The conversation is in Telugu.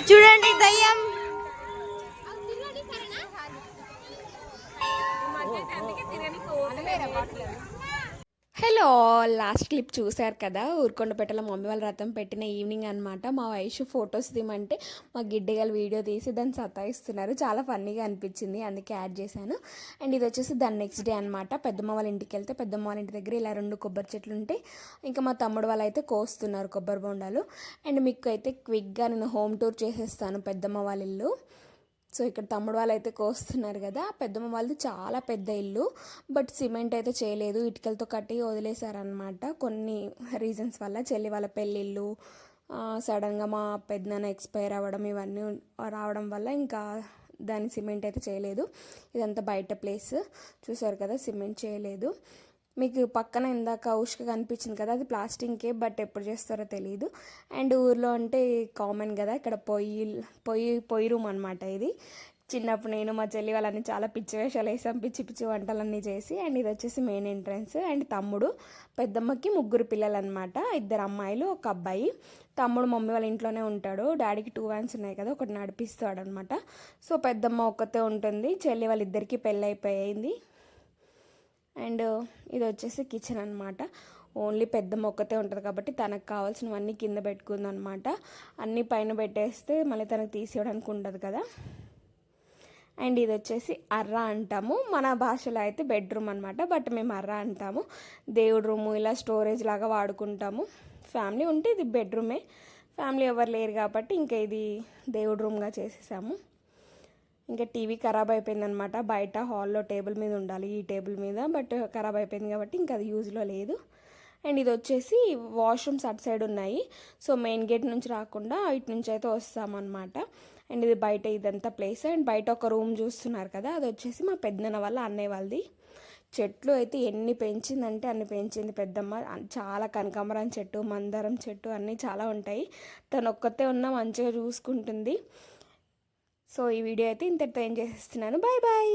చూడండి దయ్యం. హలో, లాస్ట్ క్లిప్ చూశారు కదా, ఊరుకొండపేటలో మమ్మీ వాళ్ళ రథం పెట్టిన ఈవినింగ్ అనమాట. మా వయసు ఫొటోస్ తీయమంటే మా గిడ్డగలు వీడియో తీసి దాన్ని సతాయిస్తున్నారు. చాలా ఫన్నీగా అనిపించింది, అందుకే యాడ్ చేశాను. అండ్ ఇది వచ్చేసి దాని నెక్స్ట్ డే అనమాట. పెద్దమ్మ వాళ్ళ ఇంటికి వెళ్తే పెద్దమ్మ వాళ్ళ ఇంటి దగ్గర ఇలా 2 కొబ్బరి చెట్లు ఉంటే ఇంకా మా తమ్ముడు వాళ్ళు అయితే కోస్తున్నారు కొబ్బరి బొండాలు. అండ్ మీకు అయితే క్విక్గా నేను హోమ్ టూర్ చేసేస్తాను పెద్దమ్మ వాళ్ళ ఇల్లు. సో ఇక్కడ తమ్ముడు వాళ్ళు అయితే కోస్తున్నారు కదా. పెద్దమ్మ వాళ్ళది చాలా పెద్ద ఇల్లు, బట్ సిమెంట్ అయితే చేయలేదు, ఇటుకలతో కట్టి వదిలేశారనమాట. కొన్ని రీజన్స్ వల్ల, చెల్లి వాళ్ళ పెళ్ళిళ్ళు, సడన్గా మా పెద్దనాన్న ఎక్స్పైర్ అవ్వడం, ఇవన్నీ రావడం వల్ల ఇంకా దాన్ని సిమెంట్ అయితే చేయలేదు. ఇదంతా బయట ప్లేస్ చూసారు కదా, సిమెంట్ చేయలేదు. మీకు పక్కన ఇందాక ఉష్క కనిపించింది కదా, అది ప్లాస్టింగ్కే, బట్ ఎప్పుడు చేస్తారో తెలియదు. అండ్ ఊర్లో అంటే కామన్ కదా, ఇక్కడ పొయ్యి రూమ్ అనమాట ఇది. చిన్నప్పుడు నేను మా చెల్లి వాళ్ళని చాలా పిచ్చి వేషాలు వేసాం, పిచ్చి పిచ్చి వంటలన్నీ చేసి. అండ్ ఇది వచ్చేసి మెయిన్ ఎంట్రన్స్. అండ్ తమ్ముడు, పెద్దమ్మకి 3 పిల్లలు అనమాట, 2 అమ్మాయిలు 1 అబ్బాయి. తమ్ముడు మమ్మీ వాళ్ళ ఇంట్లోనే ఉంటాడు, డాడీకి 2 వ్యాన్స్ ఉన్నాయి కదా, ఒకటి నడిపిస్తాడు అనమాట. సో పెద్దమ్మ ఒక్కతే ఉంటుంది, చెల్లి వాళ్ళిద్దరికీ పెళ్ళి అయిపోయింది. అండ్ ఇది వచ్చేసి కిచెన్ అనమాట. ఓన్లీ పెద్దమ్మ ఒక్కతే ఉంటుంది కాబట్టి తనకు కావాల్సినవన్నీ కింద పెట్టుకుందనమాట. అన్నీ పైన పెట్టేస్తే మళ్ళీ తనకు తీసేయడానికి ఉండదు కదా. అండ్ ఇది వచ్చేసి అర్ర అంటాము, మన భాషలో అయితే బెడ్రూమ్ అనమాట, బట్ మేము అర్ర అంటాము. దేవుడు రూము, ఇలా స్టోరేజ్ లాగా వాడుకుంటాము. ఫ్యామిలీ ఉంటే ఇది బెడ్రూమే, ఫ్యామిలీ ఎవరు లేరు కాబట్టి ఇంకా ఇది దేవుడు రూమ్గా చేసేసాము. ఇంకా టీవీ ఖరాబ్ అయిపోయిందనమాట, బయట హాల్లో టేబుల్ మీద ఉండాలి, ఈ టేబుల్ మీద, బట్ ఖరాబ్ అయిపోయింది కాబట్టి ఇంకా అది యూజ్లో లేదు. అండ్ ఇది వచ్చేసి వాష్రూమ్స్ అటు సైడ్ ఉన్నాయి, సో మెయిన్ గేట్ నుంచి రాకుండా ఇటు నుంచి అయితే వస్తామన్నమాట. అండ్ ఇది బయట ఇదంతా ప్లేస్. అండ్ బయట ఒక రూమ్ చూస్తున్నారు కదా, అది వచ్చేసి మా పెద్దనాన్న వాళ్ళ అన్నయ్య వాళ్ళది. చెట్లు అయితే ఎన్ని పెంచిందంటే అన్ని పెంచింది పెద్దమ్మ. చాలా కనకాంబరం చెట్టు, మందారం చెట్టు అన్నీ చాలా ఉంటాయి. తను ఒక్కతే ఉన్నా మంచిగా చూసుకుంటుంది. సో ఈ వీడియో అయితే ఇంతటితో ఏం చేసేస్తున్నాను. Bye bye.